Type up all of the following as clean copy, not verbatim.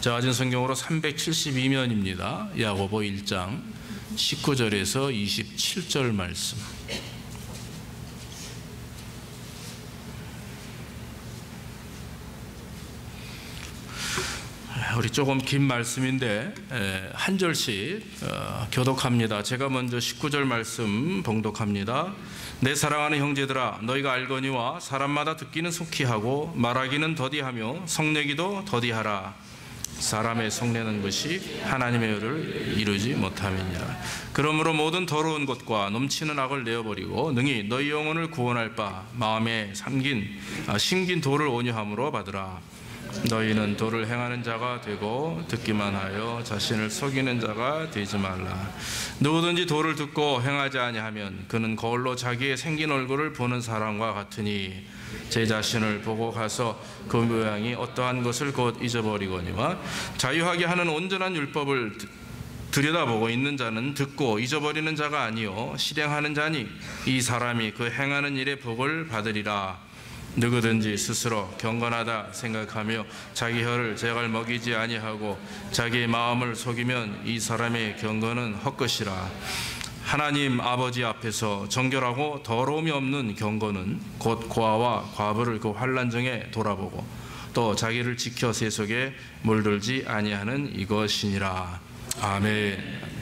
저가진 성경으로 372면입니다. 야고보 1장 19절에서 27절 말씀. 우리 조금 긴 말씀인데 한 절씩 교독합니다. 제가 먼저 19절 말씀 봉독합니다. 내 사랑하는 형제들아, 너희가 알거니와 사람마다 듣기는 속히 하고 말하기는 더디하며 성내기도 더디하라. 사람의 성내는 것이 하나님의 의를 이루지 못함이니라. 그러므로 모든 더러운 것과 넘치는 악을 내어버리고 능히 너희 영혼을 구원할 바 마음에 심긴 도를 온유함으로 받으라. 너희는 도를 행하는 자가 되고 듣기만 하여 자신을 속이는 자가 되지 말라. 누구든지 도를 듣고 행하지 아니하면 그는 거울로 자기의 생긴 얼굴을 보는 사람과 같으니 제 자신을 보고 가서 그 모양이 어떠한 것을 곧 잊어버리거니와 자유하게 하는 온전한 율법을 들여다보고 있는 자는 듣고 잊어버리는 자가 아니요 실행하는 자니 이 사람이 그 행하는 일의 복을 받으리라. 누구든지 스스로 경건하다 생각하며 자기 혀를 제갈 먹이지 아니하고 자기의 마음을 속이면 이 사람의 경건은 헛것이라. 하나님 아버지 앞에서 정결하고 더러움이 없는 경건은 곧 고아와 과부를 그 환난중에 돌아보고 또 자기를 지켜 세속에 물들지 아니하는 이것이니라. 아멘.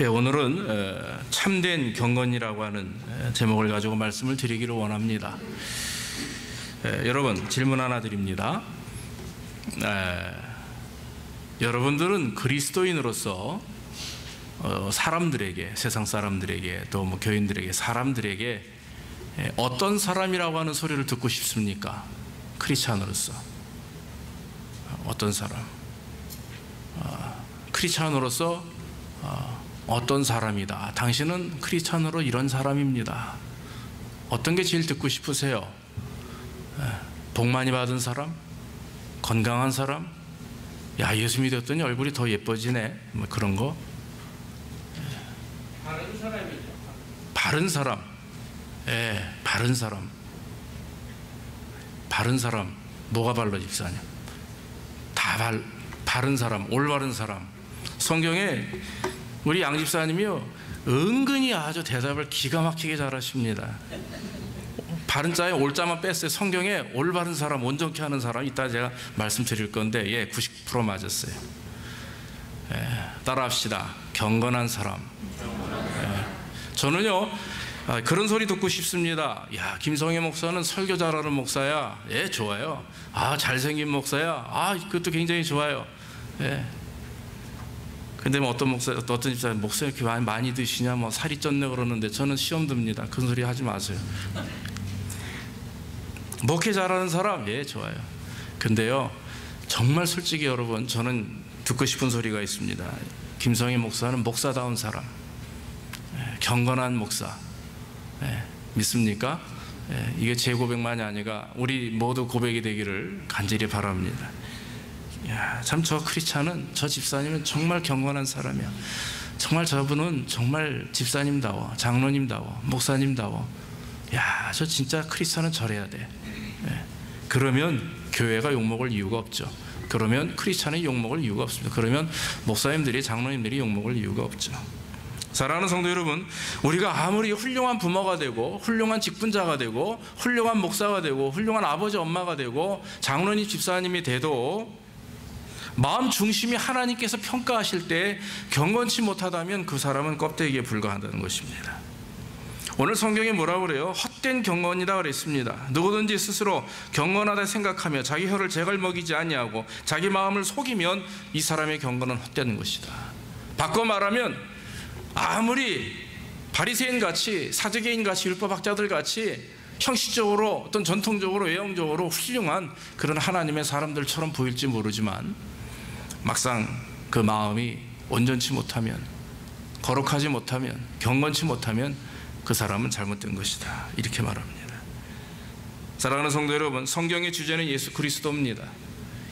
오늘은 참된 경건이라고 하는 제목을 가지고 말씀을 드리기를 원합니다. 여러분, 질문 하나 드립니다. 여러분들은 그리스도인으로서 사람들에게, 세상 사람들에게, 또 뭐 교인들에게, 사람들에게 어떤 사람이라고 하는 소리를 듣고 싶습니까? 크리스찬으로서 어떤 사람? 크리스찬으로서 어떤 사람이다. 당신은 크리스찬으로 이런 사람입니다. 어떤 게 제일 듣고 싶으세요? 복 많이 받은 사람? 건강한 사람? 야, 예수 믿었더니 얼굴이 더 예뻐지네. 뭐 그런 거? 바른 사람이죠. 바른 사람. 바른 사람. 바른 사람. 뭐가 발라 집사님? 바른 사람, 올바른 사람. 성경에 우리 양 집사님이요, 은근히 아주 대답을 기가 막히게 잘하십니다. 바른 자에 올자만 뺐어요. 성경에 올바른 사람, 온전케 하는 사람, 이따 제가 말씀드릴 건데 90% 맞았어요. 따라합시다. 경건한 사람. 저는요, 그런 소리 듣고 싶습니다. 야, 김성애 목사는 설교 잘하는 목사야. 좋아요. 잘생긴 목사야. 그것도 굉장히 좋아요. 근데 뭐 어떤 집사님, 목사 이렇게 많이 드시냐, 뭐 살이 쪘네 그러는데 저는 시험 듭니다. 그런 소리 하지 마세요. 목회 잘하는 사람, 좋아요. 근데요, 정말 솔직히 여러분, 저는 듣고 싶은 소리가 있습니다. 김성희 목사는 목사다운 사람, 경건한 목사. 믿습니까? 이게 제 고백만이 아니라 우리 모두 고백이 되기를 간절히 바랍니다. 참 저 크리스찬은, 저 집사님은 정말 경건한 사람이야. 정말 저분은 정말 집사님다워, 장로님다워, 목사님다워. 저 진짜 크리스찬은 저래야 돼. 그러면 교회가 욕먹을 이유가 없죠. 그러면 크리스찬이 욕먹을 이유가 없습니다. 그러면 목사님들이, 장로님들이 욕먹을 이유가 없죠. 사랑하는 성도 여러분, 우리가 아무리 훌륭한 부모가 되고 훌륭한 직분자가 되고 훌륭한 목사가 되고 훌륭한 아버지 엄마가 되고 장로님 집사님이 돼도 마음 중심이 하나님께서 평가하실 때 경건치 못하다면 그 사람은 껍데기에 불과하다는 것입니다. 오늘 성경에 뭐라고 그래요? 헛된 경건이다 그랬습니다. 누구든지 스스로 경건하다 생각하며 자기 혀를 제갈 먹이지 아니하고 자기 마음을 속이면 이 사람의 경건은 헛되는 것이다. 바꿔 말하면 아무리 바리새인같이, 사두개인같이, 율법학자들같이 형식적으로, 어떤 전통적으로, 외형적으로 훌륭한 그런 하나님의 사람들처럼 보일지 모르지만 막상 그 마음이 온전치 못하면, 거룩하지 못하면, 경건치 못하면 그 사람은 잘못된 것이다. 이렇게 말합니다. 사랑하는 성도 여러분, 성경의 주제는 예수 그리스도입니다.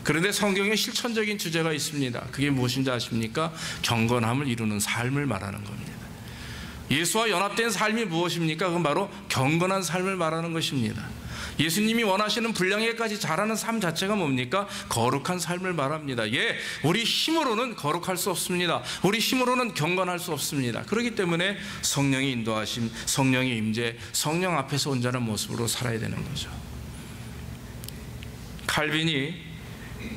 그런데 성경에 실천적인 주제가 있습니다. 그게 무엇인지 아십니까? 경건함을 이루는 삶을 말하는 겁니다. 예수와 연합된 삶이 무엇입니까? 그건 바로 경건한 삶을 말하는 것입니다. 예수님이 원하시는 분량에까지 자라는 삶 자체가 뭡니까? 거룩한 삶을 말합니다. 예, 우리 힘으로는 거룩할 수 없습니다. 우리 힘으로는 경건할 수 없습니다. 그렇기 때문에 성령의 인도하심, 성령의 임재, 성령 앞에서 온전한 모습으로 살아야 되는 거죠. 칼빈이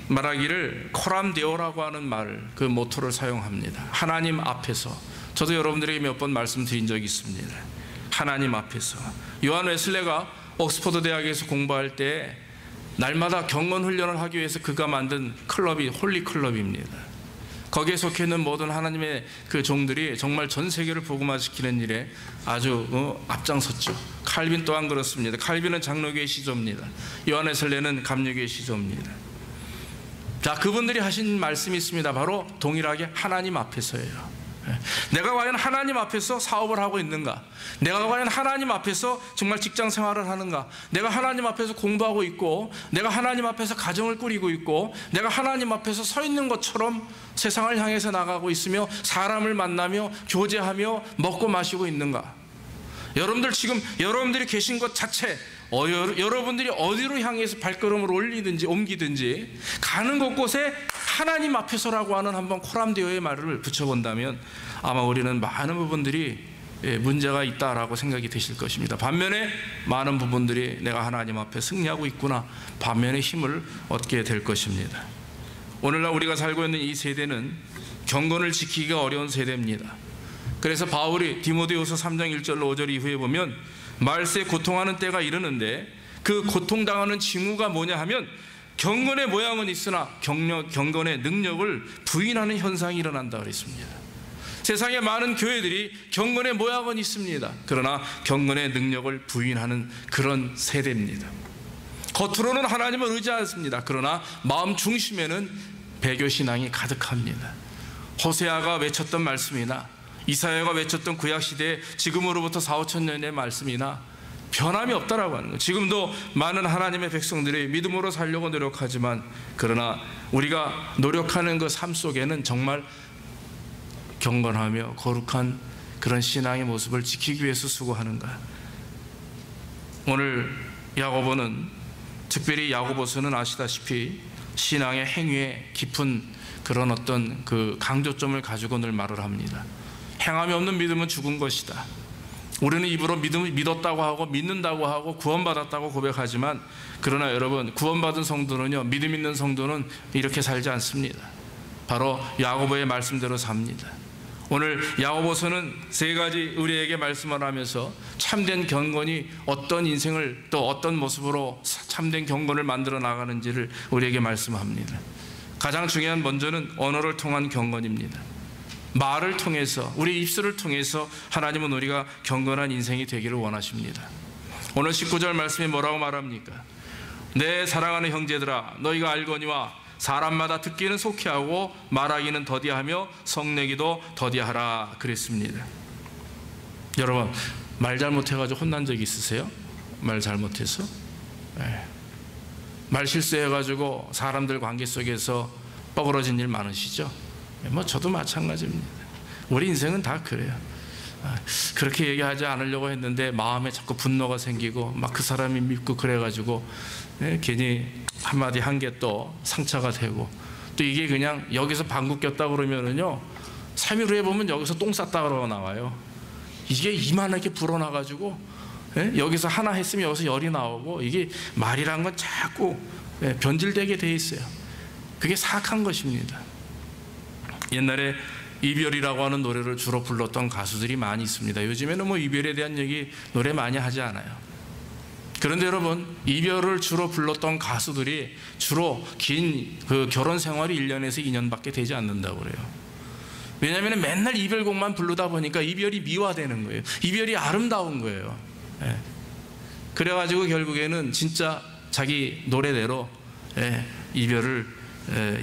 말하기를 코람 데오라고 하는 말, 그 모토를 사용합니다. 하나님 앞에서. 저도 여러분들에게 몇 번 말씀드린 적이 있습니다. 하나님 앞에서. 요한 웨슬레가 옥스퍼드 대학에서 공부할 때 날마다 경건 훈련을 하기 위해서 그가 만든 클럽이 홀리 클럽입니다. 거기에 속해 있는 모든 하나님의 그 종들이 정말 전 세계를 복음화시키는 일에 아주 앞장섰죠. 칼빈 또한 그렇습니다. 칼빈은 장로교의 시조입니다. 요한 웨슬레는 감리교의 시조입니다. 자, 그분들이 하신 말씀이 있습니다. 바로 동일하게 하나님 앞에서예요. 내가 과연 하나님 앞에서 사업을 하고 있는가? 내가 과연 하나님 앞에서 정말 직장 생활을 하는가? 내가 하나님 앞에서 공부하고 있고, 내가 하나님 앞에서 가정을 꾸리고 있고, 내가 하나님 앞에서 서 있는 것처럼 세상을 향해서 나가고 있으며 사람을 만나며 교제하며 먹고 마시고 있는가? 여러분들 지금 여러분들이 계신 것 자체, 여러분들이 어디로 향해서 발걸음을 올리든지 옮기든지 가는 곳곳에 하나님 앞에서라고 하는 한번 코람데오의 말을 붙여본다면 아마 우리는 많은 부분들이 문제가 있다라고 생각이 되실 것입니다. 반면에 많은 부분들이 내가 하나님 앞에 승리하고 있구나, 반면에 힘을 얻게 될 것입니다. 오늘날 우리가 살고 있는 이 세대는 경건을 지키기가 어려운 세대입니다. 그래서 바울이 디모데후서 3장 1절 5절 이후에 보면 말세에 고통하는 때가 이르는데 그 고통당하는 징후가 뭐냐 하면 경건의 모양은 있으나 경건의 능력을 부인하는 현상이 일어난다 그랬습니다. 세상에 많은 교회들이 경건의 모양은 있습니다. 그러나 경건의 능력을 부인하는 그런 세대입니다. 겉으로는 하나님을 의지하습니다. 그러나 마음 중심에는 배교신앙이 가득합니다. 호세아가 외쳤던 말씀이나 이사야가 외쳤던 구약시대에 지금으로부터 4,5천 년의 말씀이나 변함이 없다라고 하는 거예요. 지금도 많은 하나님의 백성들이 믿음으로 살려고 노력하지만, 그러나 우리가 노력하는 그 삶 속에는 정말 경건하며 거룩한 그런 신앙의 모습을 지키기 위해서 수고하는가. 오늘 야고보는, 특별히 야고보서는 아시다시피 신앙의 행위에 깊은 그런 어떤 그 강조점을 가지고 늘 말을 합니다. 행함이 없는 믿음은 죽은 것이다. 우리는 입으로 믿었다고 하고 믿는다고 하고 구원받았다고 고백하지만, 그러나 여러분, 구원받은 성도는요, 믿음 있는 성도는 이렇게 살지 않습니다. 바로 야고보의 말씀대로 삽니다. 오늘 야고보서는 세 가지 우리에게 말씀을 하면서 참된 경건이 어떤 인생을 또 어떤 모습으로 참된 경건을 만들어 나가는지를 우리에게 말씀합니다. 가장 중요한 먼저는 언어를 통한 경건입니다. 말을 통해서, 우리 입술을 통해서 하나님은 우리가 경건한 인생이 되기를 원하십니다. 오늘 19절 말씀이 뭐라고 말합니까? 내 사랑하는 형제들아, 너희가 알거니와 사람마다 듣기는 속히 하고 말하기는 더디하며 성내기도 더디하라 그랬습니다. 여러분, 말 잘못해가지고 혼난 적이 있으세요? 말 잘못해서? 말 실수해가지고 사람들 관계 속에서 뻐그러진 일 많으시죠? 저도 마찬가지입니다. 우리 인생은 다 그래요. 그렇게 얘기하지 않으려고 했는데 마음에 자꾸 분노가 생기고 막 그 사람이 밉고 그래가지고 괜히 한마디 한 게 또 상처가 되고, 또 이게 그냥 여기서 방구 꼈다 그러면은요 3일 후에 보면 여기서 똥 쌌다 그러고 나와요. 이게 이만하게 불어나가지고 여기서 하나 했으면 여기서 열이 나오고, 이게 말이란 건 자꾸 변질되게 돼 있어요. 그게 사악한 것입니다. 옛날에 이별이라고 하는 노래를 주로 불렀던 가수들이 많이 있습니다. 요즘에는 뭐 이별에 대한 얘기 노래 많이 하지 않아요. 그런데 여러분, 이별을 주로 불렀던 가수들이 주로 긴 그 결혼 생활이 1년에서 2년밖에 되지 않는다고 그래요. 왜냐하면 맨날 이별곡만 부르다 보니까 이별이 미화되는 거예요. 이별이 아름다운 거예요. 그래가지고 결국에는 진짜 자기 노래대로 이별을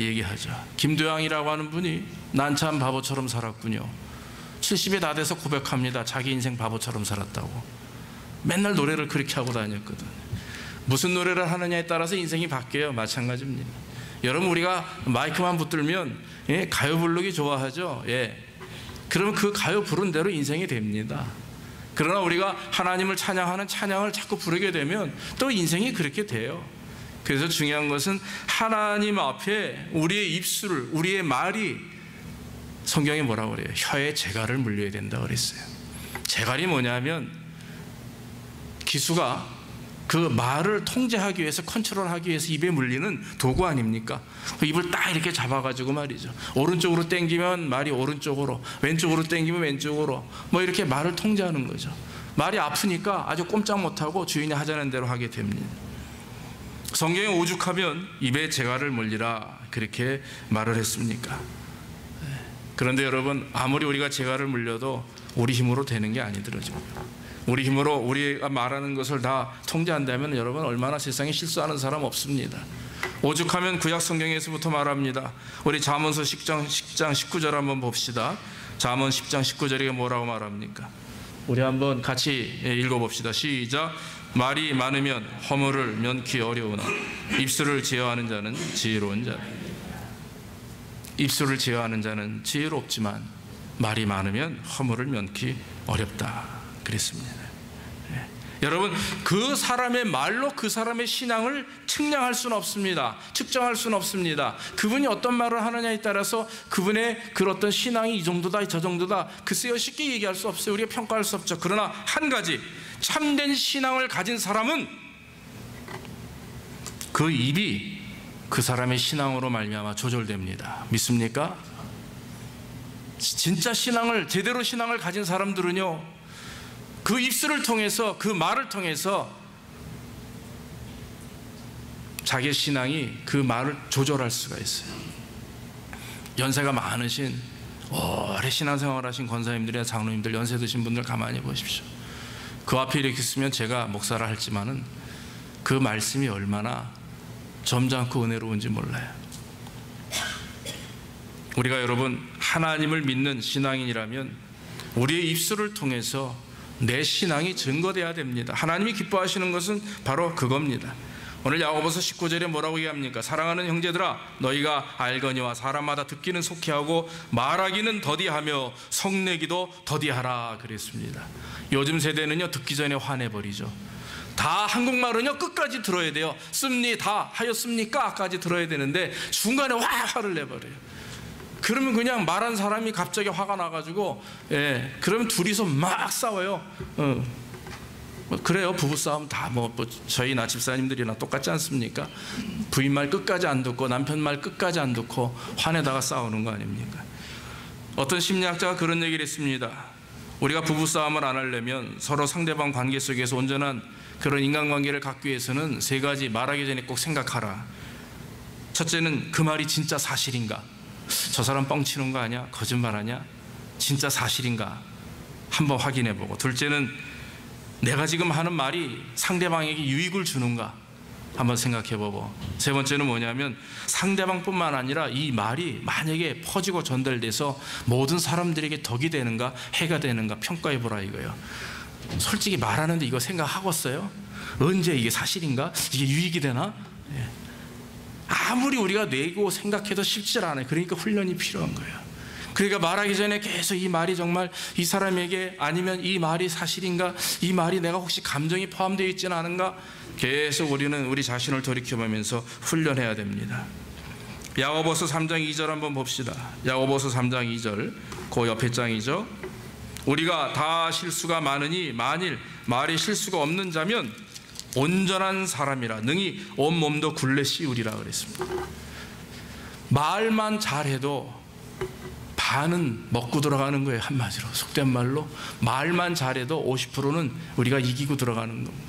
얘기하죠. 김도영이라고 하는 분이 난 참 바보처럼 살았군요. 70에 다 돼서 고백합니다. 자기 인생 바보처럼 살았다고. 맨날 노래를 그렇게 하고 다녔거든. 무슨 노래를 하느냐에 따라서 인생이 바뀌어요. 마찬가지입니다. 여러분, 우리가 마이크만 붙들면 가요 부르기 좋아하죠. 그러면 그 가요 부른 대로 인생이 됩니다. 그러나 우리가 하나님을 찬양하는 찬양을 자꾸 부르게 되면 또 인생이 그렇게 돼요. 그래서 중요한 것은 하나님 앞에 우리의 입술을, 우리의 말이, 성경에 뭐라고 그래요? 혀에 재갈을 물려야 된다 그랬어요. 재갈이 뭐냐면 기수가 그 말을 통제하기 위해서, 컨트롤하기 위해서 입에 물리는 도구 아닙니까? 그 입을 딱 이렇게 잡아가지고 말이죠. 오른쪽으로 당기면 말이 오른쪽으로, 왼쪽으로 당기면 왼쪽으로, 뭐 이렇게 말을 통제하는 거죠. 말이 아프니까 아주 꼼짝 못하고 주인이 하자는 대로 하게 됩니다. 성경에 오죽하면 입에 재갈을 물리라 그렇게 말을 했습니까? 그런데 여러분, 아무리 우리가 재갈을 물려도 우리 힘으로 되는 게 아니더라고요. 우리 힘으로 우리가 말하는 것을 다 통제한다면 여러분, 얼마나 세상에 실수하는 사람 없습니다. 오죽하면 구약 성경에서부터 말합니다. 우리 잠언서 10장 19절 한번 봅시다. 잠언 10장 19절에 뭐라고 말합니까? 우리 한번 같이 읽어봅시다. 시작. 말이 많으면 허물을 면키 어려우나 입술을 제어하는 자는 지혜로운 자다. 입술을 제어하는 자는 지혜롭지만 말이 많으면 허물을 면키 어렵다 그랬습니다. 여러분, 그 사람의 말로 그 사람의 신앙을 측량할 수는 없습니다. 측정할 수는 없습니다. 그분이 어떤 말을 하느냐에 따라서 그분의 그 어떤 신앙이 이 정도다 저 정도다 글쎄요, 쉽게 얘기할 수 없어요. 우리가 평가할 수 없죠. 그러나 한 가지, 참된 신앙을 가진 사람은 그 입이 그 사람의 신앙으로 말미암아 조절됩니다. 믿습니까? 진짜 신앙을, 제대로 신앙을 가진 사람들은요, 그 입술을 통해서, 그 말을 통해서 자기의 신앙이 그 말을 조절할 수가 있어요. 연세가 많으신, 오래 신앙생활 하신 권사님들이나 장로님들, 연세 드신 분들 가만히 보십시오. 그 앞에 이렇게 있으면 제가 목사라 할지만은 그 말씀이 얼마나 점잖고 은혜로운지 몰라요. 우리가 여러분 하나님을 믿는 신앙인이라면 우리의 입술을 통해서 내 신앙이 증거돼야 됩니다. 하나님이 기뻐하시는 것은 바로 그겁니다. 오늘 야고보서 19절에 뭐라고 얘기합니까? 사랑하는 형제들아, 너희가 알거니와 사람마다 듣기는 속히하고 말하기는 더디하며 성내기도 더디하라 그랬습니다. 요즘 세대는요, 듣기 전에 화내버리죠. 다 한국말은요, 끝까지 들어야 돼요. 씁니다, 하였습니까? 까지 들어야 되는데 중간에 화를 내버려요. 그러면 그냥 말한 사람이 갑자기 화가 나가지고, 그러면 둘이서 막 싸워요. 그래요. 부부싸움 다 저희나 집사님들이나 똑같지 않습니까? 부인 말 끝까지 안 듣고 남편 말 끝까지 안 듣고 화내다가 싸우는 거 아닙니까? 어떤 심리학자가 그런 얘기를 했습니다. 우리가 부부싸움을 안 하려면 서로 상대방 관계 속에서 온전한 그런 인간관계를 갖기 위해서는 세 가지 말하기 전에 꼭 생각하라. 첫째는 그 말이 진짜 사실인가? 저 사람 뻥치는 거 아니야? 거짓말하냐? 진짜 사실인가? 한번 확인해보고, 둘째는 내가 지금 하는 말이 상대방에게 유익을 주는가? 한번 생각해보고, 세 번째는 뭐냐면 상대방뿐만 아니라 이 말이 만약에 퍼지고 전달돼서 모든 사람들에게 덕이 되는가 해가 되는가 평가해보라 이거예요. 솔직히 말하는데 이거 생각하겠어요? 언제 이게 사실인가? 이게 유익이 되나? 아무리 우리가 내고 생각해도 쉽지 않아요. 그러니까 훈련이 필요한 거예요. 그러니까 말하기 전에 계속 이 말이 정말 이 사람에게, 아니면 이 말이 사실인가, 이 말이 내가 혹시 감정이 포함되어 있지는 않은가, 계속 우리는 우리 자신을 돌이켜보면서 훈련해야 됩니다. 야고보서 3장 2절 한번 봅시다. 야고보서 3장 2절, 그 옆에 장이죠. 우리가 다 실수가 많으니 만일 말이 실수가 없는 자면 온전한 사람이라 능히 온 몸도 굴레 씌우리라 그랬습니다. 말만 잘해도 반은 먹고 들어가는 거예요. 한마디로, 속된 말로 말만 잘해도 50%는 우리가 이기고 들어가는 겁니다.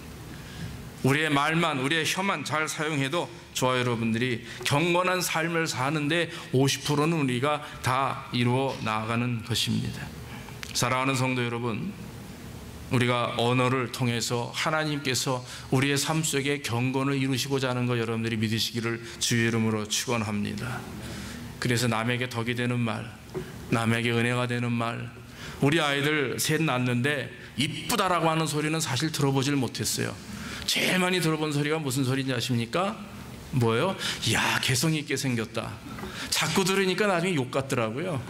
우리의 말만, 우리의 혀만 잘 사용해도 저와 여러분들이 경건한 삶을 사는데 50%는 우리가 다 이루어 나아가는 것입니다. 사랑하는 성도 여러분, 우리가 언어를 통해서 하나님께서 우리의 삶 속에 경건을 이루시고자 하는 것 여러분들이 믿으시기를 주의 이름으로 축원합니다. 그래서 남에게 덕이 되는 말, 남에게 은혜가 되는 말, 우리 아이들 셋 낳았는데 이쁘다라고 하는 소리는 사실 들어보질 못했어요. 제일 많이 들어본 소리가 무슨 소리인지 아십니까? 뭐예요? 야, 개성 있게 생겼다. 자꾸 들으니까 나중에 욕 같더라고요.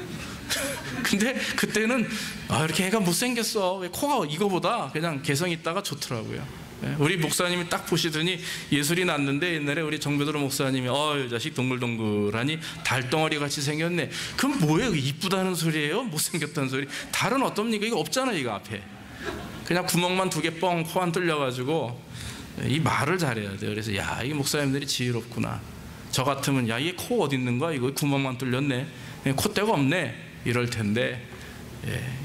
근데 그때는 이렇게 애가 못생겼어. 왜 코가 이거보다 그냥 개성 있다가 좋더라고요. 우리 목사님이 딱 보시더니 예술이 났는데, 옛날에 우리 정배도로 목사님이 이 자식 동글동글하니 달덩어리 같이 생겼네. 그럼 뭐예요? 이쁘다는 소리예요? 못생겼다는 소리? 달은 어떻습니까? 이거 없잖아요. 이거 앞에 그냥 구멍만 2개 뻥, 코 안 뚫려가지고. 이 말을 잘해야 돼요. 그래서 야, 이 목사님들이 지혜롭구나. 저 같으면 야, 얘 코 어디 있는 거야? 이거 구멍만 뚫렸네. 콧대가 없네. 이럴 텐데,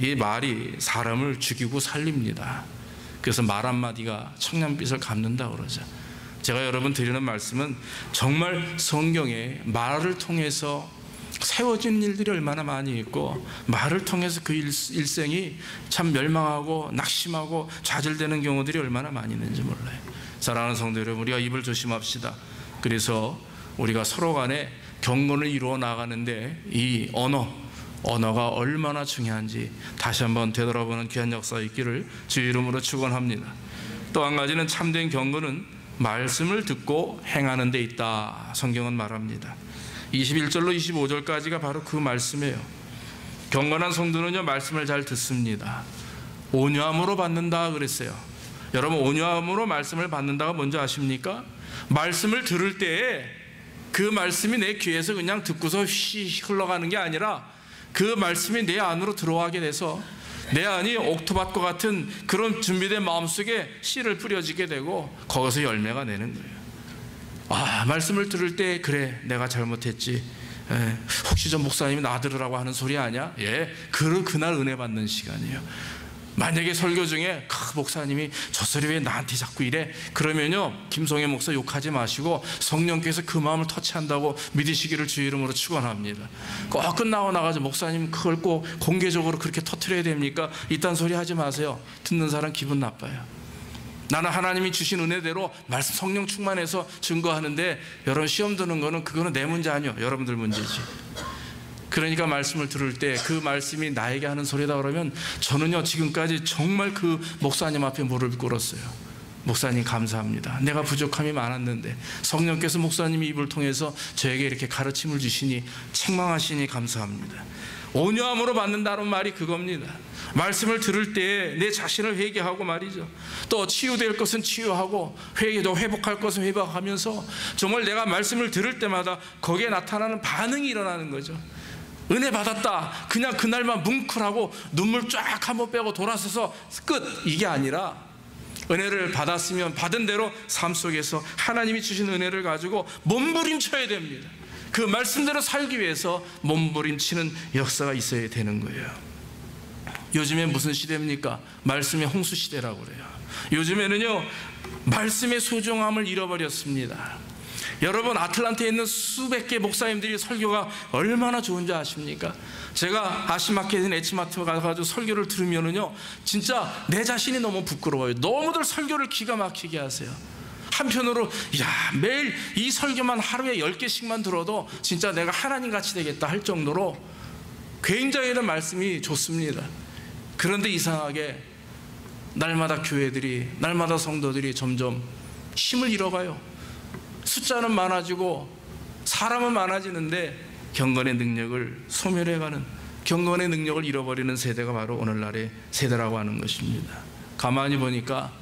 이 말이 사람을 죽이고 살립니다. 그래서 말 한마디가 청량빛을 갚는다 그러죠. 제가 여러분 드리는 말씀은 정말 성경에 말을 통해서 세워진 일들이 얼마나 많이 있고, 말을 통해서 그 일생이 참 멸망하고 낙심하고 좌절되는 경우들이 얼마나 많이 있는지 몰라요. 사랑하는 성도 여러분, 우리가 입을 조심합시다. 그래서 우리가 서로 간에 경건을 이루어 나가는데 이 언어가 얼마나 중요한지 다시 한번 되돌아보는 귀한 역사 있기를 주의 이름으로 축원합니다. 또 한 가지는 참된 경건은 말씀을 듣고 행하는 데 있다, 성경은 말합니다. 21절로 25절까지가 바로 그 말씀이에요. 경건한 성도는요, 말씀을 잘 듣습니다. 온유함으로 받는다 그랬어요. 여러분, 온유함으로 말씀을 받는다가 뭔지 아십니까? 말씀을 들을 때에 그 말씀이 내 귀에서 그냥 듣고서 휘 흘러가는 게 아니라 그 말씀이 내 안으로 들어가게 돼서 내 안이 옥토밭과 같은 그런 준비된 마음속에 씨를 뿌려지게 되고 거기서 열매가 내는 거예요. 말씀을 들을 때 그래, 내가 잘못했지. 혹시 저 목사님이 나 들으라고 하는 소리 아니야? 그날 은혜 받는 시간이에요. 만약에 설교 중에 목사님이 저 소리 왜 나한테 자꾸 이래? 그러면요, 김성애 목사 욕하지 마시고 성령께서 그 마음을 터치한다고 믿으시기를 주의 이름으로 축원합니다. 꼭 끝나고 나가서 목사님 그걸 꼭 공개적으로 그렇게 터뜨려야 됩니까? 이딴 소리 하지 마세요. 듣는 사람 기분 나빠요. 나는 하나님이 주신 은혜대로 말씀 성령 충만해서 증거하는데, 여러분 시험 드는 거는 그거는 내 문제 아니요, 여러분들 문제지. 그러니까 말씀을 들을 때 그 말씀이 나에게 하는 소리다 그러면, 저는요 지금까지 정말 그 목사님 앞에 무릎을 꿇었어요. 목사님 감사합니다. 내가 부족함이 많았는데 성령께서 목사님의 입을 통해서 저에게 이렇게 가르침을 주시니, 책망하시니 감사합니다. 온유함으로 받는다는 말이 그겁니다. 말씀을 들을 때 내 자신을 회개하고 말이죠. 또 치유될 것은 치유하고 회복할 것은 회복하면서 정말 내가 말씀을 들을 때마다 거기에 나타나는 반응이 일어나는 거죠. 은혜 받았다, 그냥 그날만 뭉클하고 눈물 쫙 한번 빼고 돌아서서 끝, 이게 아니라 은혜를 받았으면 받은 대로 삶 속에서 하나님이 주신 은혜를 가지고 몸부림쳐야 됩니다. 그 말씀대로 살기 위해서 몸부림치는 역사가 있어야 되는 거예요. 요즘에 무슨 시대입니까? 말씀의 홍수 시대라고 그래요. 요즘에는요, 말씀의 소중함을 잃어버렸습니다. 여러분, 아틀란타에 있는 수백 개 목사님들이 설교가 얼마나 좋은지 아십니까? 제가 아시마켓에 있는 에치마트 가가지고 설교를 들으면은요, 진짜 내 자신이 너무 부끄러워요. 너무들 설교를 기가 막히게 하세요. 한편으로 매일 이 설교만 하루에 10개씩만 들어도 진짜 내가 하나님같이 되겠다 할 정도로 굉장히 말씀이 좋습니다. 그런데 이상하게 날마다 교회들이, 날마다 성도들이 점점 힘을 잃어가요. 숫자는 많아지고 사람은 많아지는데 경건의 능력을 소멸해가는, 경건의 능력을 잃어버리는 세대가 바로 오늘날의 세대라고 하는 것입니다. 가만히 보니까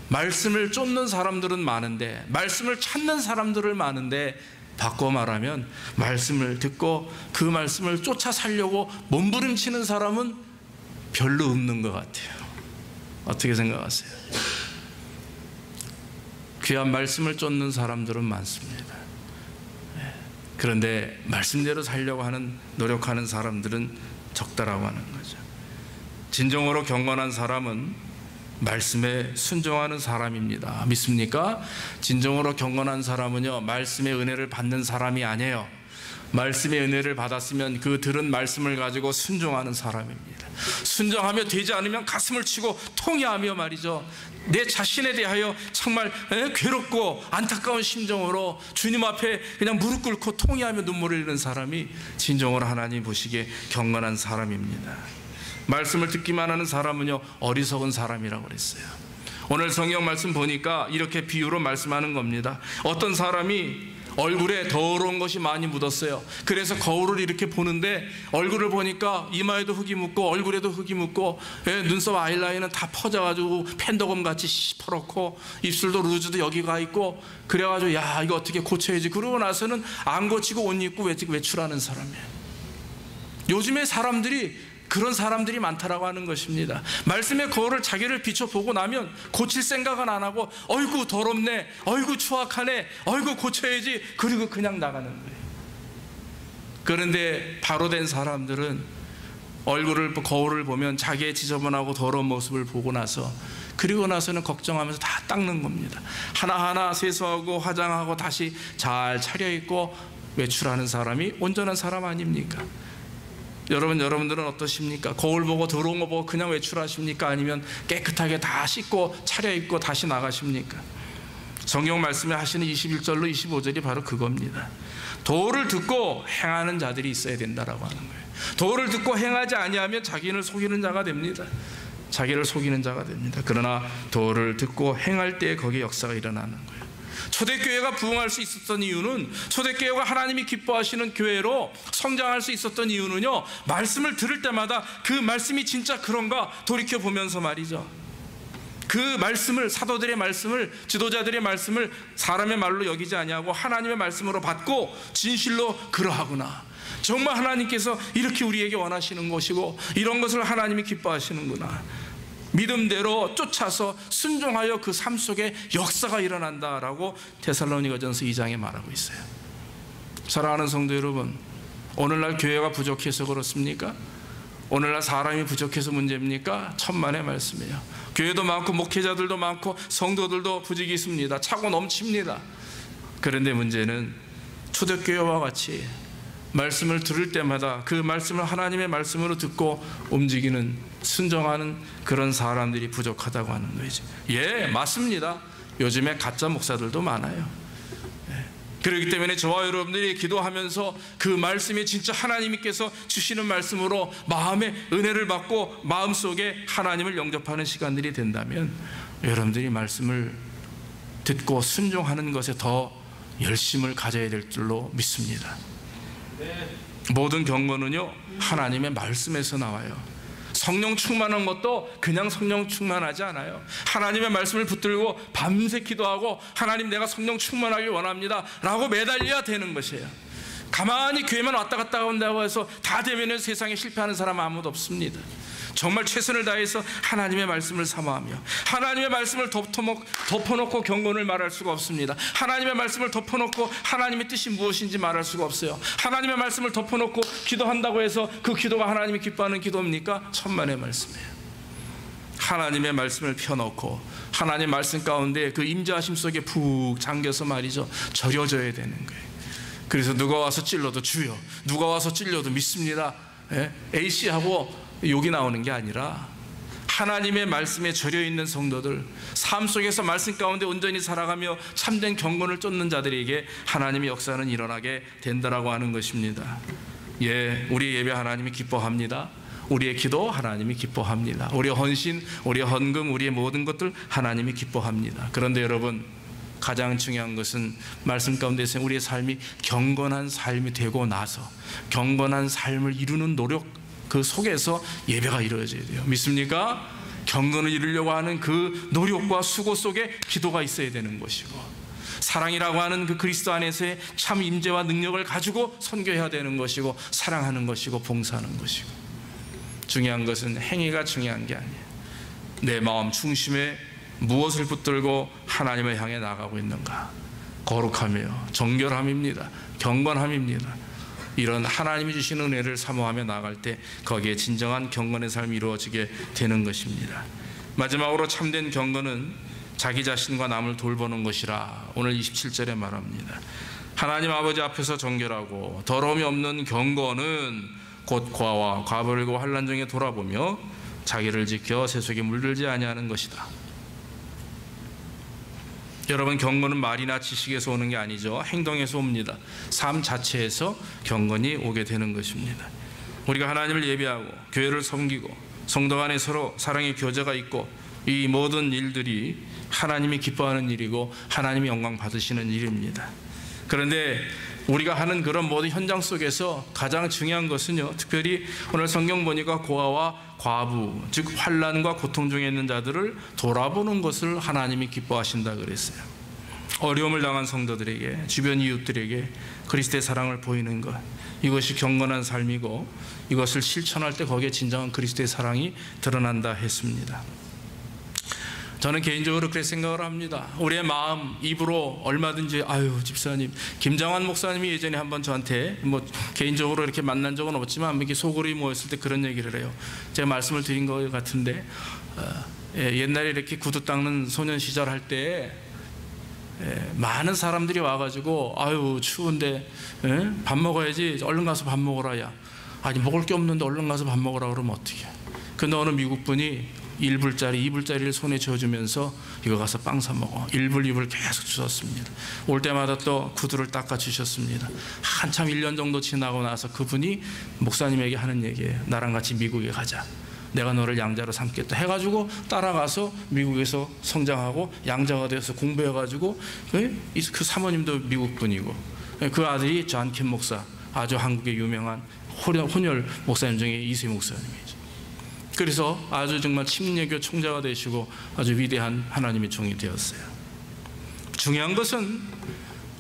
말씀을 쫓는 사람들은 많은데, 말씀을 찾는 사람들은 많은데, 바꿔 말하면 말씀을 듣고 그 말씀을 쫓아 살려고 몸부림치는 사람은 별로 없는 것 같아요. 어떻게 생각하세요? 귀한 말씀을 쫓는 사람들은 많습니다. 그런데 말씀대로 살려고 하는, 노력하는 사람들은 적다라고 하는 거죠. 진정으로 경건한 사람은 말씀에 순종하는 사람입니다. 믿습니까? 진정으로 경건한 사람은요, 말씀의 은혜를 받는 사람이 아니에요. 말씀의 은혜를 받았으면 그 들은 말씀을 가지고 순종하는 사람입니다. 순종하며 되지 않으면 가슴을 치고 통회하며 말이죠, 내 자신에 대하여 정말 괴롭고 안타까운 심정으로 주님 앞에 그냥 무릎 꿇고 통회하며 눈물을 흘리는 사람이 진정으로 하나님 보시기에 경건한 사람입니다. 말씀을 듣기만 하는 사람은요, 어리석은 사람이라고 그랬어요. 오늘 성경 말씀 보니까 이렇게 비유로 말씀하는 겁니다. 어떤 사람이 얼굴에 더러운 것이 많이 묻었어요. 그래서 거울을 이렇게 보는데 얼굴을 보니까 이마에도 흙이 묻고 얼굴에도 흙이 묻고 눈썹 아이라인은 다 퍼져가지고 팬더검 같이 시퍼렇고 입술도 루즈도 여기 가 있고 그래가지고 야 이거 어떻게 고쳐야지. 그러고 나서는 안 고치고 옷 입고 외출하는 사람이에요. 요즘에 사람들이 그런 사람들이 많다라고 하는 것입니다. 말씀의 거울을 자기를 비춰보고 나면 고칠 생각은 안 하고 어이구 더럽네, 어이구 추악하네, 어이구 고쳐야지, 그리고 그냥 나가는 거예요. 그런데 바로 된 사람들은 거울을 보면 자기의 지저분하고 더러운 모습을 보고 나서 그리고 나서는 걱정하면서 다 닦는 겁니다. 하나하나 세수하고 화장하고 다시 잘 차려입고 외출하는 사람이 온전한 사람 아닙니까? 여러분들은 어떠십니까? 거울 보고 더러운 거 보고 그냥 외출하십니까? 아니면 깨끗하게 다 씻고 차려입고 다시 나가십니까? 성경 말씀에 하시는 21절로 25절이 바로 그겁니다. 도를 듣고 행하는 자들이 있어야 된다라고 하는 거예요. 도를 듣고 행하지 아니하면 자기를 속이는 자가 됩니다. 자기를 속이는 자가 됩니다. 그러나 도를 듣고 행할 때 거기에 역사가 일어나는 거예요. 초대교회가 부흥할 수 있었던 이유는, 초대교회가 하나님이 기뻐하시는 교회로 성장할 수 있었던 이유는요, 말씀을 들을 때마다 그 말씀이 진짜 그런가 돌이켜보면서 말이죠. 그 말씀을, 사도들의 말씀을, 지도자들의 말씀을 사람의 말로 여기지 아니하고 하나님의 말씀으로 받고 진실로 그러하구나, 정말 하나님께서 이렇게 우리에게 원하시는 것이고 이런 것을 하나님이 기뻐하시는구나, 믿음대로 쫓아서 순종하여 그 삶 속에 역사가 일어난다라고 데살로니가전서 2장에 말하고 있어요. 사랑하는 성도 여러분, 오늘날 교회가 부족해서 그렇습니까? 오늘날 사람이 부족해서 문제입니까? 천만의 말씀이에요. 교회도 많고 목회자들도 많고 성도들도 부족이 있습니다. 차고 넘칩니다. 그런데 문제는 초대교회와 같이 말씀을 들을 때마다 그 말씀을 하나님의 말씀으로 듣고 움직이는, 순종하는 그런 사람들이 부족하다고 하는 거죠. 예, 맞습니다. 요즘에 가짜 목사들도 많아요. 그렇기 때문에 저와 여러분들이 기도하면서 그 말씀이 진짜 하나님께서 주시는 말씀으로 마음의 은혜를 받고 마음속에 하나님을 영접하는 시간들이 된다면 여러분들이 말씀을 듣고 순종하는 것에 더 열심을 가져야 될 줄로 믿습니다. 모든 경건은요, 하나님의 말씀에서 나와요. 성령 충만한 것도 그냥 성령 충만하지 않아요. 하나님의 말씀을 붙들고 밤새 기도하고 하나님 내가 성령 충만하길 원합니다 라고 매달려야 되는 것이에요. 가만히 교회만 왔다 갔다 한다고 해서 다 되면 세상에 실패하는 사람 아무도 없습니다. 정말 최선을 다해서 하나님의 말씀을 사모하며 하나님의 말씀을 덮어놓고 경건을 말할 수가 없습니다. 하나님의 말씀을 덮어놓고 하나님의 뜻이 무엇인지 말할 수가 없어요. 하나님의 말씀을 덮어놓고 기도한다고 해서 그 기도가 하나님이 기뻐하는 기도입니까? 천만의 말씀이에요. 하나님의 말씀을 펴놓고 하나님의 말씀 가운데 그 임재하심 속에 푹 잠겨서 말이죠, 절여져야 되는 거예요. 그래서 누가 와서 찔러도 주여, 누가 와서 찔려도 믿습니다, A씨하고 욕이 나오는 게 아니라 하나님의 말씀에 절여있는 성도들, 삶 속에서 말씀 가운데 온전히 살아가며 참된 경건을 쫓는 자들에게 하나님의 역사는 일어나게 된다라고 하는 것입니다. 예, 우리 예배 하나님이 기뻐합니다. 우리의 기도 하나님이 기뻐합니다. 우리의 헌신, 우리의 헌금, 우리의 모든 것들 하나님이 기뻐합니다. 그런데 여러분, 가장 중요한 것은 말씀 가운데서 우리의 삶이 경건한 삶이 되고 나서 경건한 삶을 이루는 노력, 그 속에서 예배가 이루어져야 돼요. 믿습니까? 경건을 이루려고 하는 그 노력과 수고 속에 기도가 있어야 되는 것이고, 사랑이라고 하는 그 그리스도 안에서의 참 임재와 능력을 가지고 선교해야 되는 것이고, 사랑하는 것이고, 봉사하는 것이고, 중요한 것은 행위가 중요한 게 아니에요. 내 마음 중심에 무엇을 붙들고 하나님을 향해 나가고 있는가? 거룩하며 정결함입니다. 경건함입니다. 이런 하나님이 주시는 은혜를 사모하며 나아갈 때 거기에 진정한 경건의 삶이 이루어지게 되는 것입니다. 마지막으로 참된 경건은 자기 자신과 남을 돌보는 것이라 오늘 27절에 말합니다. 하나님 아버지 앞에서 정결하고 더러움이 없는 경건은 곧 과와 과벌과 환난 중에 돌아보며 자기를 지켜 세속에 물들지 아니하는 것이다. 여러분, 경건은 말이나 지식에서 오는 게 아니죠. 행동에서 옵니다. 삶 자체에서 경건이 오게 되는 것입니다. 우리가 하나님을 예배하고 교회를 섬기고 성도 간에 서로 사랑의 교제가 있고 이 모든 일들이 하나님이 기뻐하는 일이고 하나님이 영광 받으시는 일입니다. 그런데 우리가 하는 그런 모든 현장 속에서 가장 중요한 것은요, 특별히 오늘 성경 보니까 고아와 과부, 즉 환난과 고통 중에 있는 자들을 돌아보는 것을 하나님이 기뻐하신다 그랬어요. 어려움을 당한 성도들에게, 주변 이웃들에게 그리스도의 사랑을 보이는 것, 이것이 경건한 삶이고 이것을 실천할 때 거기에 진정한 그리스도의 사랑이 드러난다 했습니다. 저는 개인적으로 그렇게 생각을 합니다. 우리의 마음, 입으로 얼마든지 아유 집사님, 김장환 목사님이 예전에 한번 저한테 뭐 개인적으로 이렇게 만난 적은 없지만 이렇게 소그룹이 모였을 때 그런 얘기를 해요. 제가 말씀을 드린 것 같은데 옛날에 이렇게 구두 닦는 소년 시절 할 때 많은 사람들이 와가지고 아유 추운데 밥 먹어야지, 얼른 가서 밥 먹으라. 야 아니 먹을 게 없는데 얼른 가서 밥 먹으라 그러면 어떡해. 근데 어느 미국 분이 1불짜리 2불짜리를 손에 쥐어주면서 이거 가서 빵 사 먹어. 1불 2불 계속 주셨습니다. 올 때마다 또 구두를 닦아 주셨습니다. 한참 1년 정도 지나고 나서 그분이 목사님에게 하는 얘기예요. 나랑 같이 미국에 가자. 내가 너를 양자로 삼겠다 해가지고 따라가서 미국에서 성장하고 양자가 되어서 공부해가지고 그 사모님도 미국 분이고 그 아들이 존 킴 목사, 아주 한국의 유명한 혼혈 목사님 중에 2세 목사님이죠. 그래서 아주 정말 침례교 총자가 되시고 아주 위대한 하나님의 종이 되었어요. 중요한 것은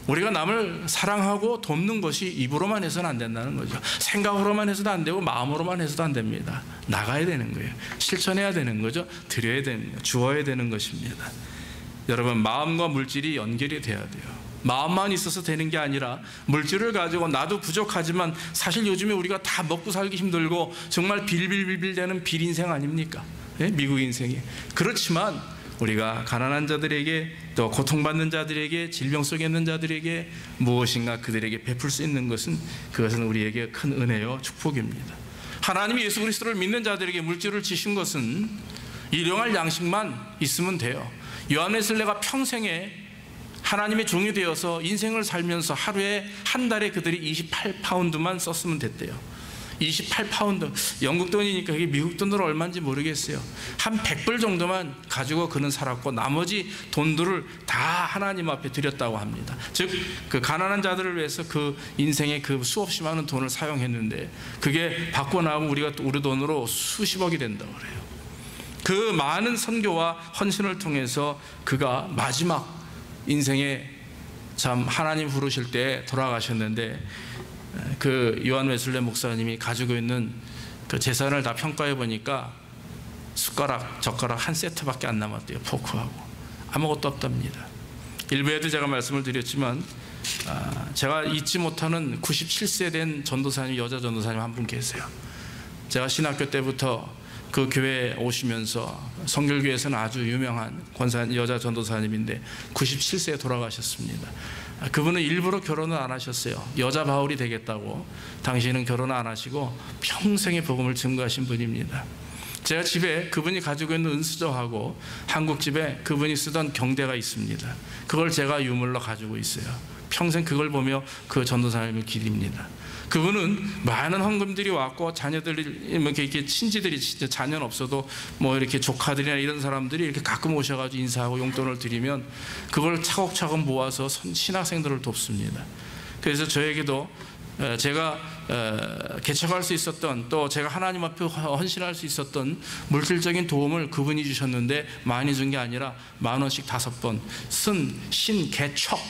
우리가 남을 사랑하고 돕는 것이 입으로만 해서는 안 된다는 거죠. 생각으로만 해서도 안 되고 마음으로만 해서도 안 됩니다. 나가야 되는 거예요. 실천해야 되는 거죠. 드려야 됩니다. 주어야 되는 것입니다. 여러분, 마음과 물질이 연결이 돼야 돼요. 마음만 있어서 되는 게 아니라 물질을 가지고 나도 부족하지만 사실 요즘에 우리가 다 먹고 살기 힘들고 정말 빌빌빌빌 되는 빌인생 아닙니까? 네? 미국 인생이. 그렇지만 우리가 가난한 자들에게, 또 고통받는 자들에게, 질병 속에 있는 자들에게 무엇인가 그들에게 베풀 수 있는 것은, 그것은 우리에게 큰 은혜요 축복입니다. 하나님이 예수 그리스도를 믿는 자들에게 물질을 주신 것은 일용할 양식만 있으면 돼요. 요한웨슬레가 평생에 하나님의 종이 되어서 인생을 살면서 하루에 한 달에 그들이 28파운드만 썼으면 됐대요. 28파운드, 영국 돈이니까 그게 미국 돈으로 얼마인지 모르겠어요. 한 100불 정도만 가지고 그는 살았고 나머지 돈들을 다 하나님 앞에 드렸다고 합니다. 즉 그 가난한 자들을 위해서 그 인생에 그 수없이 많은 돈을 사용했는데 그게 받고 나면 우리가 또 우리 돈으로 수십억이 된다고 그래요. 그 많은 선교와 헌신을 통해서 그가 마지막 인생에 참 하나님 부르실 때 돌아가셨는데, 그 요한 웨슬레 목사님이 가지고 있는 그 재산을 다 평가해 보니까 숟가락, 젓가락 한 세트밖에 안 남았대요. 포크하고 아무것도 없답니다. 일부에도 제가 말씀을 드렸지만 제가 잊지 못하는 97세 된 전도사님, 여자 전도사님 한 분 계세요. 제가 신학교 때부터 그 교회에 오시면서, 성결교회에서는 아주 유명한 여자 전도사님인데 97세에 돌아가셨습니다. 그분은 일부러 결혼을 안 하셨어요. 여자 바울이 되겠다고. 당시에는 결혼을 안 하시고 평생의 복음을 증거하신 분입니다. 제가 집에 그분이 가지고 있는 은수저하고 한국집에 그분이 쓰던 경대가 있습니다. 그걸 제가 유물로 가지고 있어요. 평생 그걸 보며 그 전도사님을 기립니다. 그분은 많은 헌금들이 왔고 자녀들이 이렇게 친지들이 진짜 자녀는 없어도 뭐 이렇게 조카들이나 이런 사람들이 이렇게 가끔 오셔가지고 인사하고 용돈을 드리면 그걸 차곡차곡 모아서 신학생들을 돕습니다. 그래서 저에게도 제가 개척할 수 있었던, 또 제가 하나님 앞에 헌신할 수 있었던 물질적인 도움을 그분이 주셨는데 많이 준 게 아니라 10,000원씩 5번 신 개척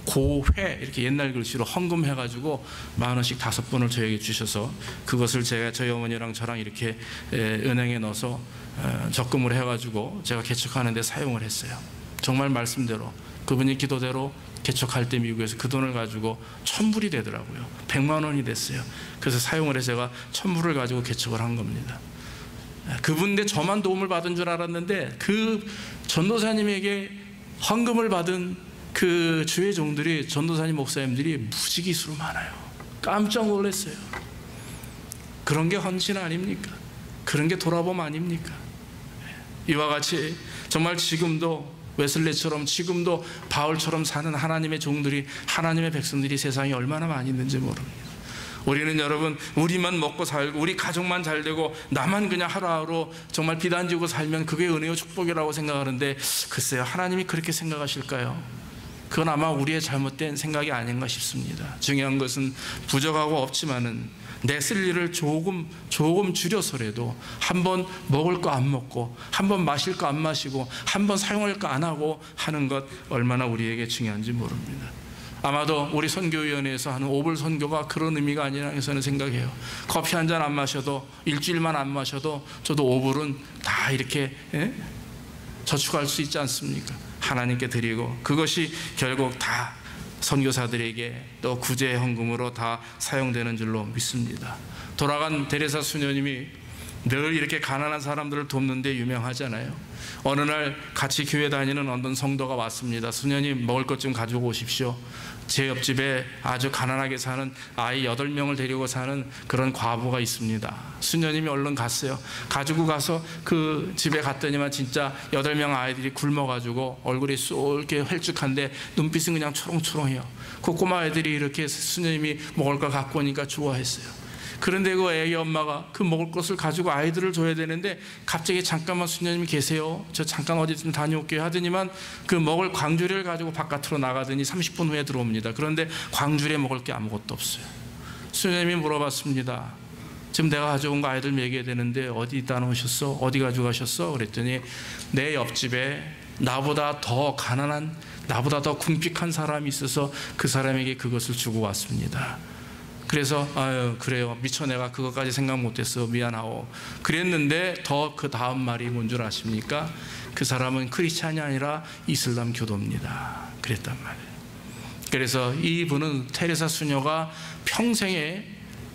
고회 이렇게 옛날 글씨로 헌금해가지고 10,000원씩 5번을 저에게 주셔서 그것을 제가 저희 어머니랑 저랑 이렇게 은행에 넣어서 적금을 해가지고 제가 개척하는 데 사용을 했어요. 정말 말씀대로 그분이 기도대로 개척할 때 미국에서 그 돈을 가지고 1,000불이 되더라고요. 100만 원이 됐어요. 그래서 사용을 해서 제가 1,000불을 가지고 개척을 한 겁니다. 그분인데 저만 도움을 받은 줄 알았는데 그 전도사님에게 헌금을 받은 그 주의 종들이, 전도사님 목사님들이 무지기수로 많아요. 깜짝 놀랐어요. 그런 게 헌신 아닙니까? 그런 게 돌아봄 아닙니까? 이와 같이 정말 지금도 웨슬레처럼, 지금도 바울처럼 사는 하나님의 종들이, 하나님의 백성들이 세상에 얼마나 많이 있는지 모릅니다. 우리는 여러분 우리만 먹고 살고 우리 가족만 잘 되고 나만 그냥 하루하루 정말 비단지고 살면 그게 은혜요 축복이라고 생각하는데 글쎄요, 하나님이 그렇게 생각하실까요? 그건 아마 우리의 잘못된 생각이 아닌가 싶습니다. 중요한 것은 부족하고 없지만은 내 쓸 일을 조금 줄여서라도 한 번 먹을 거 안 먹고 한 번 마실 거 안 마시고 한 번 사용할 거 안 하고 하는 것 얼마나 우리에게 중요한지 모릅니다. 아마도 우리 선교위원회에서 하는 오불 선교가 그런 의미가 아니라 저는 생각해요. 커피 한 잔 안 마셔도 일주일만 안 마셔도 저도 오불은 다 이렇게 저축할 수 있지 않습니까? 하나님께 드리고 그것이 결국 다 선교사들에게 또 구제 헌금으로 다 사용되는 줄로 믿습니다. 돌아간 데레사 수녀님이 늘 이렇게 가난한 사람들을 돕는 데 유명하잖아요. 어느 날 같이 교회 다니는 어떤 성도가 왔습니다. 수녀님, 먹을 것 좀 가지고 오십시오. 제 옆집에 아주 가난하게 사는 아이 8명을 데리고 사는 그런 과부가 있습니다. 수녀님이 얼른 갔어요. 가지고 가서 그 집에 갔더니만 진짜 8명 아이들이 굶어가지고 얼굴이 쏠게 헬쭉한데 눈빛은 그냥 초롱초롱해요. 그 꼬마 애들이 이렇게 수녀님이 먹을 걸 갖고 오니까 좋아했어요. 그런데 그 애기 엄마가 그 먹을 것을 가지고 아이들을 줘야 되는데 갑자기 잠깐만 수녀님이 계세요. 저 잠깐 어디 좀 다녀올게요 하더니만 그 먹을 광주리를 가지고 바깥으로 나가더니 30분 후에 들어옵니다. 그런데 광주리에 먹을 게 아무것도 없어요. 수녀님이 물어봤습니다. 지금 내가 가져온 거 아이들 먹여야 되는데 어디다 놓으셨어? 어디 가져가셨어? 그랬더니 내 옆집에 나보다 더 가난한, 나보다 더 궁핍한 사람이 있어서 그 사람에게 그것을 주고 왔습니다. 그래서 아유 그래요, 미처 내가 그것까지 생각 못했어, 미안하오 그랬는데 더 그 다음 말이 뭔 줄 아십니까? 그 사람은 크리스찬이 아니라 이슬람 교도입니다. 그랬단 말이에요. 그래서 이분은 테레사 수녀가 평생에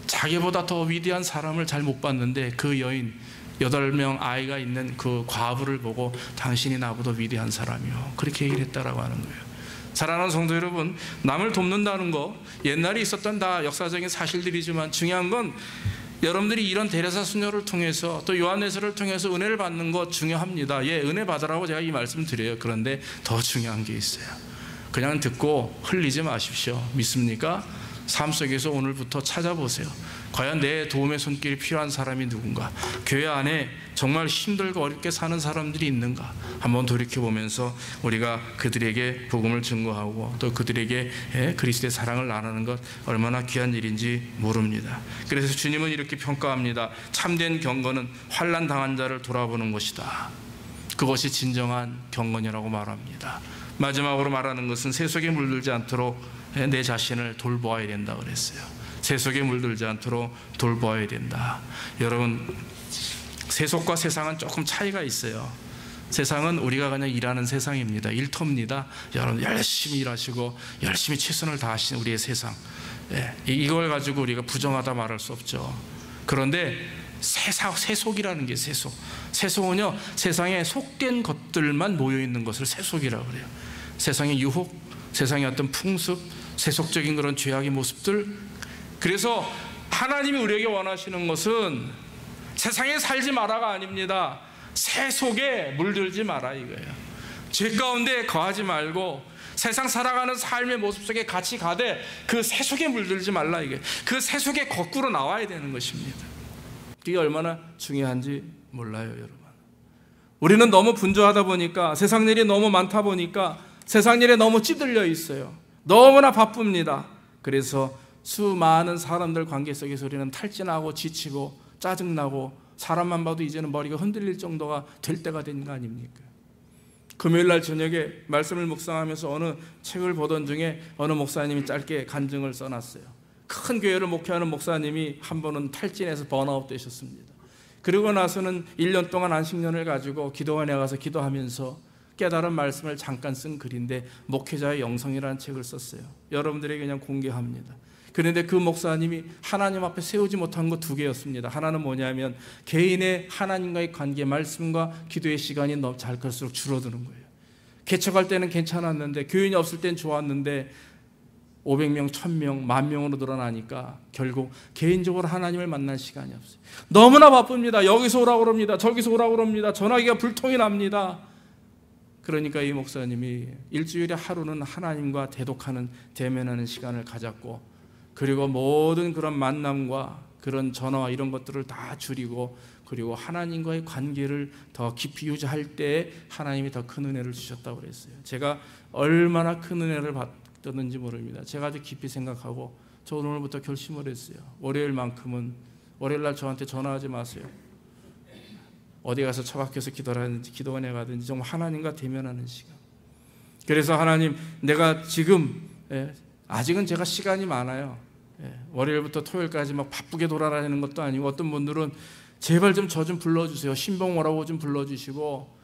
자기보다 더 위대한 사람을 잘 못 봤는데 그 여인 8명 아이가 있는 그 과부를 보고 당신이 나보다 위대한 사람이요 그렇게 얘기를 했다라고 하는 거예요. 사랑하는 성도 여러분, 남을 돕는다는 거 옛날에 있었던 다 역사적인 사실들이지만 중요한 건 여러분들이 이런 데레사 수녀를 통해서 또 요한네서를 통해서 은혜를 받는 것 중요합니다. 예, 은혜 받으라고 제가 이 말씀 드려요. 그런데 더 중요한 게 있어요. 그냥 듣고 흘리지 마십시오. 믿습니까? 삶 속에서 오늘부터 찾아보세요. 과연 내 도움의 손길이 필요한 사람이 누군가? 교회 안에 정말 힘들고 어렵게 사는 사람들이 있는가? 한번 돌이켜보면서 우리가 그들에게 복음을 증거하고 또 그들에게 그리스도의 사랑을 나누는 것 얼마나 귀한 일인지 모릅니다. 그래서 주님은 이렇게 평가합니다. 참된 경건은 환난 당한 자를 돌아보는 것이다. 그것이 진정한 경건이라고 말합니다. 마지막으로 말하는 것은 세속에 물들지 않도록 내 자신을 돌보아야 된다 그랬어요. 세속에 물들지 않도록 돌보아야 된다. 여러분, 세속과 세상은 조금 차이가 있어요. 세상은 우리가 그냥 일하는 세상입니다. 일터입니다. 여러분 열심히 일하시고 열심히 최선을 다하시는 우리의 세상, 이걸 가지고 우리가 부정하다 말할 수 없죠. 그런데 세속이라는 게 세속은요 세상에 속된 것들만 모여있는 것을 세속이라고 그래요. 세상의 유혹, 세상의 어떤 풍습, 세속적인 그런 죄악의 모습들. 그래서 하나님이 우리에게 원하시는 것은 세상에 살지 마라가 아닙니다. 세속에 물들지 마라 이거예요. 죄 가운데 거하지 말고 세상 살아가는 삶의 모습 속에 같이 가되 그 세속에 물들지 말라 이거예요. 그 세속에 거꾸로 나와야 되는 것입니다. 그게 얼마나 중요한지 몰라요, 여러분. 우리는 너무 분주하다 보니까, 세상 일이 너무 많다 보니까 세상 일에 너무 찌들려 있어요. 너무나 바쁩니다. 그래서 수많은 사람들 관계 속에서 우리는 탈진하고 지치고 짜증나고 사람만 봐도 이제는 머리가 흔들릴 정도가 될 때가 된 거 아닙니까? 금요일날 저녁에 말씀을 묵상하면서 어느 책을 보던 중에 어느 목사님이 짧게 간증을 써놨어요. 큰 교회를 목회하는 목사님이 한 번은 탈진해서 번아웃 되셨습니다. 그리고 나서는 1년 동안 안식년을 가지고 기도원에 가서 기도하면서 깨달은 말씀을 잠깐 쓴 글인데 목회자의 영성이라는 책을 썼어요. 여러분들에게 그냥 공개합니다. 그런데 그 목사님이 하나님 앞에 세우지 못한 거 2개였습니다. 하나는 뭐냐면 개인의 하나님과의 관계, 말씀과 기도의 시간이 너무 잘 갈수록 줄어드는 거예요. 개척할 때는 괜찮았는데, 교인이 없을 땐 좋았는데 500명, 1000명, 10,000명으로 늘어나니까 결국 개인적으로 하나님을 만날 시간이 없어요. 너무나 바쁩니다. 여기서 오라고 그럽니다. 저기서 오라고 그럽니다. 전화기가 불통이 납니다. 그러니까 이 목사님이 일주일에 하루는 하나님과 대독하는, 대면하는 시간을 가졌고 그리고 모든 그런 만남과 그런 전화와 이런 것들을 다 줄이고, 그리고 하나님과의 관계를 더 깊이 유지할 때 하나님이 더 큰 은혜를 주셨다고 그랬어요. 제가 얼마나 큰 은혜를 받았는지 모릅니다. 제가 아주 깊이 생각하고 저 오늘부터 결심을 했어요. 월요일만큼은, 월요일 날 저한테 전화하지 마세요. 어디 가서 처박혀서 기도를 하든지 기도원에 가든지 정말 하나님과 대면하는 시간. 그래서 하나님, 내가 지금 아직은 제가 시간이 많아요. 월요일부터 토요일까지 막 바쁘게 돌아다니는 것도 아니고, 어떤 분들은 제발 좀 저 좀 불러주세요. 신봉 오라고 좀 불러주시고,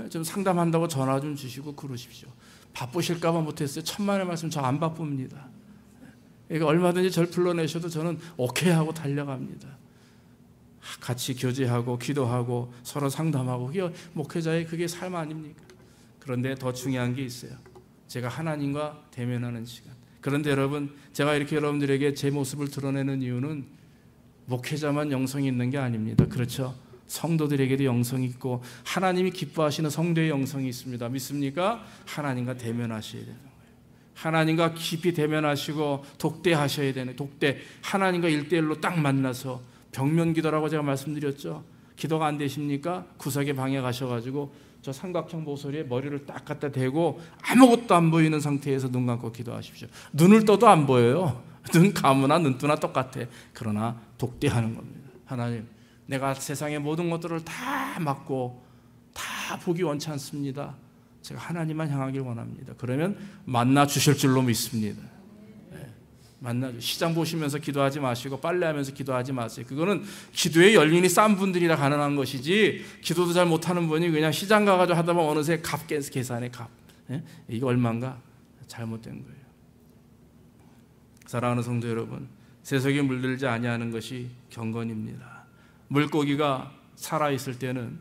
좀 상담한다고 전화 좀 주시고 그러십시오. 바쁘실까봐 못했어요. 천만의 말씀, 저 안 바쁩니다. 얼마든지 저를 불러내셔도 저는 오케이 하고 달려갑니다. 같이 교제하고 기도하고 서로 상담하고, 그게 목회자의 그게 삶 아닙니까? 그런데 더 중요한 게 있어요. 제가 하나님과 대면하는 시간. 그런데 여러분, 제가 이렇게 여러분들에게 제 모습을 드러내는 이유는 목회자만 영성이 있는 게 아닙니다. 그렇죠? 성도들에게도 영성이 있고 하나님이 기뻐하시는 성도의 영성이 있습니다. 믿습니까? 하나님과 대면하셔야 되는 거예요. 하나님과 깊이 대면하시고 독대하셔야 되는, 독대, 하나님과 1대1로 딱 만나서 벽면 기도라고 제가 말씀드렸죠. 기도가 안 되십니까? 구석에 방에 가셔가지고 저 삼각형 모서리에 머리를 딱 갖다 대고 아무것도 안 보이는 상태에서 눈 감고 기도하십시오. 눈을 떠도 안 보여요. 눈 감으나 눈 뜨나 똑같아. 그러나 독대하는 겁니다. 하나님, 내가 세상의 모든 것들을 다 막고 다 보기 원치 않습니다. 제가 하나님만 향하길 원합니다. 그러면 만나 주실 줄로 믿습니다. 시장 보시면서 기도하지 마시고 빨래하면서 기도하지 마세요. 그거는 기도의 연륜이 싼 분들이라 가능한 것이지, 기도도 잘 못하는 분이 그냥 시장 가가지고 하다 보면 어느새 값 계산해, 값. 이게 얼마인가? 잘못된 거예요. 사랑하는 성도 여러분, 세속에 물들지 아니하는 것이 경건입니다. 물고기가 살아있을 때는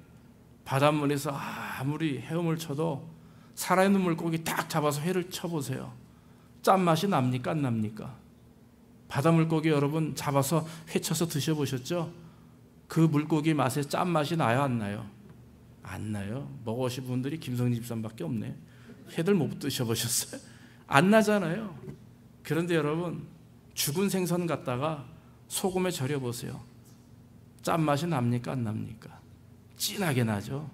바닷물에서 아무리 헤엄을 쳐도 살아있는 물고기 딱 잡아서 회를 쳐보세요. 짠맛이 납니까? 안 납니까? 바닷물고기 여러분 잡아서 회 쳐서 드셔보셨죠? 그 물고기 맛에 짠맛이 나요? 안 나요? 안 나요. 먹어보신 분들이 김성진 집사님밖에 없네. 회들 못 드셔보셨어요? 안 나잖아요. 그런데 여러분, 죽은 생선 갖다가 소금에 절여보세요. 짠맛이 납니까? 안 납니까? 진하게 나죠.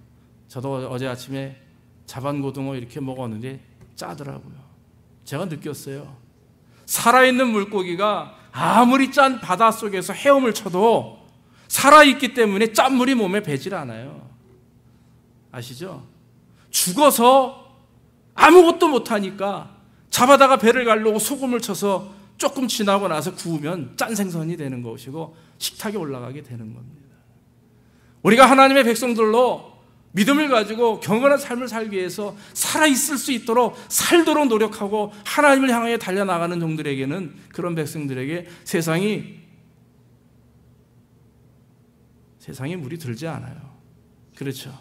저도 어제 아침에 자반고등어 이렇게 먹었는데 짜더라고요. 제가 느꼈어요. 살아있는 물고기가 아무리 짠 바닷속에서 헤엄을 쳐도 살아있기 때문에 짠물이 몸에 배질 않아요. 아시죠? 죽어서 아무것도 못하니까 잡아다가 배를 가르고 소금을 쳐서 조금 지나고 나서 구우면 짠 생선이 되는 것이고 식탁에 올라가게 되는 겁니다. 우리가 하나님의 백성들로 믿음을 가지고 경건한 삶을 살기 위해서 살아있을 수 있도록 살도록 노력하고 하나님을 향하여 달려나가는 종들에게는, 그런 백성들에게 세상이 물이 들지 않아요. 그렇죠?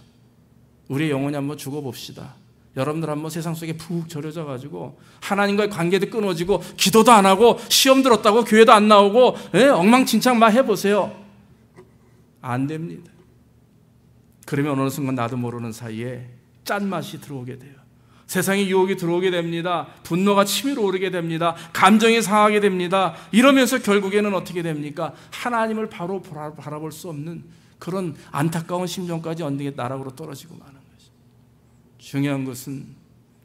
우리의 영혼이 한번 죽어봅시다. 여러분들 한번 세상 속에 푹 절여져 가지고 하나님과의 관계도 끊어지고 기도도 안 하고 시험 들었다고 교회도 안 나오고 엉망진창 막 해보세요. 안 됩니다. 그러면 어느 순간 나도 모르는 사이에 짠맛이 들어오게 돼요. 세상의 유혹이 들어오게 됩니다. 분노가 치밀어 오르게 됩니다. 감정이 상하게 됩니다. 이러면서 결국에는 어떻게 됩니까? 하나님을 바로 바라볼 수 없는 그런 안타까운 심정까지 언덕의 나락으로 떨어지고 마는 것입니다. 중요한 것은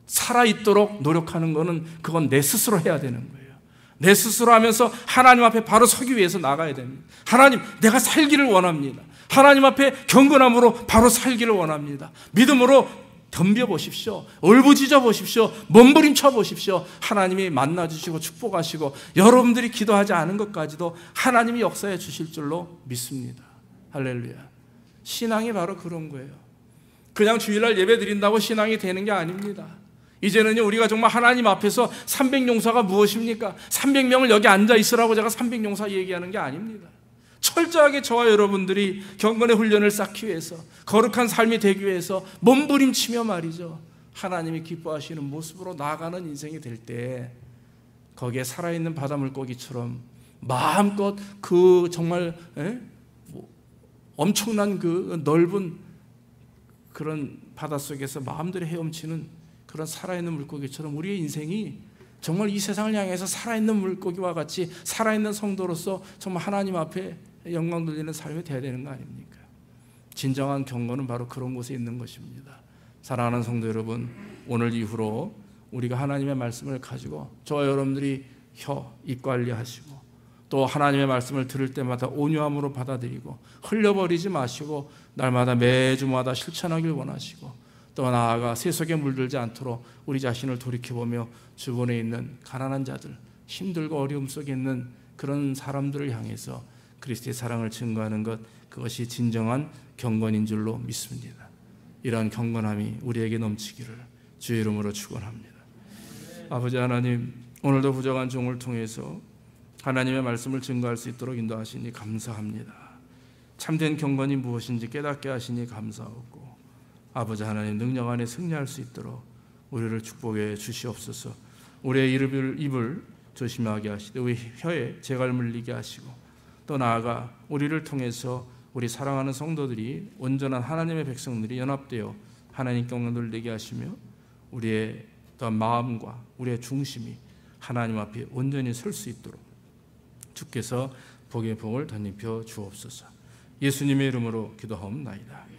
살아있도록 노력하는 것은 그건 내 스스로 해야 되는 거예요. 내 스스로 하면서 하나님 앞에 바로 서기 위해서 나가야 됩니다. 하나님, 내가 살기를 원합니다. 하나님 앞에 경건함으로 바로 살기를 원합니다. 믿음으로 덤벼보십시오. 울부짖어 보십시오. 몸부림쳐 보십시오. 하나님이 만나주시고 축복하시고 여러분들이 기도하지 않은 것까지도 하나님이 역사해 주실 줄로 믿습니다. 할렐루야. 신앙이 바로 그런 거예요. 그냥 주일날 예배 드린다고 신앙이 되는 게 아닙니다. 이제는요, 우리가 정말 하나님 앞에서 300용사가 무엇입니까? 300명을 여기 앉아 있으라고 제가 300용사 얘기하는 게 아닙니다. 철저하게 저와 여러분들이 경건의 훈련을 쌓기 위해서, 거룩한 삶이 되기 위해서 몸부림치며 말이죠, 하나님이 기뻐하시는 모습으로 나아가는 인생이 될 때, 거기에 살아있는 바닷물고기처럼 마음껏 그 정말 엄청난 그 넓은 그런 바닷속에서 마음대로 헤엄치는 그런 살아있는 물고기처럼 우리의 인생이 정말 이 세상을 향해서 살아있는 물고기와 같이 살아있는 성도로서 정말 하나님 앞에 영광 돌리는 삶이 되어야 되는 거 아닙니까? 진정한 경건은 바로 그런 곳에 있는 것입니다. 사랑하는 성도 여러분, 오늘 이후로 우리가 하나님의 말씀을 가지고 저와 여러분들이 입 관리하시고 또 하나님의 말씀을 들을 때마다 온유함으로 받아들이고 흘려버리지 마시고 날마다 매주마다 실천하길 원하시고 또 나아가 세속에 물들지 않도록 우리 자신을 돌이켜보며 주변에 있는 가난한 자들, 힘들고 어려움 속에 있는 그런 사람들을 향해서 그리스도의 사랑을 증거하는 것, 그것이 진정한 경건인 줄로 믿습니다. 이러한 경건함이 우리에게 넘치기를 주의 이름으로 축원합니다. 아버지 하나님, 오늘도 부족한 종을 통해서 하나님의 말씀을 증거할 수 있도록 인도하시니 감사합니다. 참된 경건이 무엇인지 깨닫게 하시니 감사하고 아버지 하나님 능력 안에 승리할 수 있도록 우리를 축복해 주시옵소서. 우리의 입을 조심하게 하시되 우리 혀에 재갈 물리게 하시고 또 나아가 우리를 통해서 우리 사랑하는 성도들이 온전한 하나님의 백성들이 연합되어 하나님께 영광 돌리게 하시며 우리의 또한 마음과 우리의 중심이 하나님 앞에 온전히 설 수 있도록 주께서 복의 복을 덧입혀 주옵소서. 예수님의 이름으로 기도하옵나이다.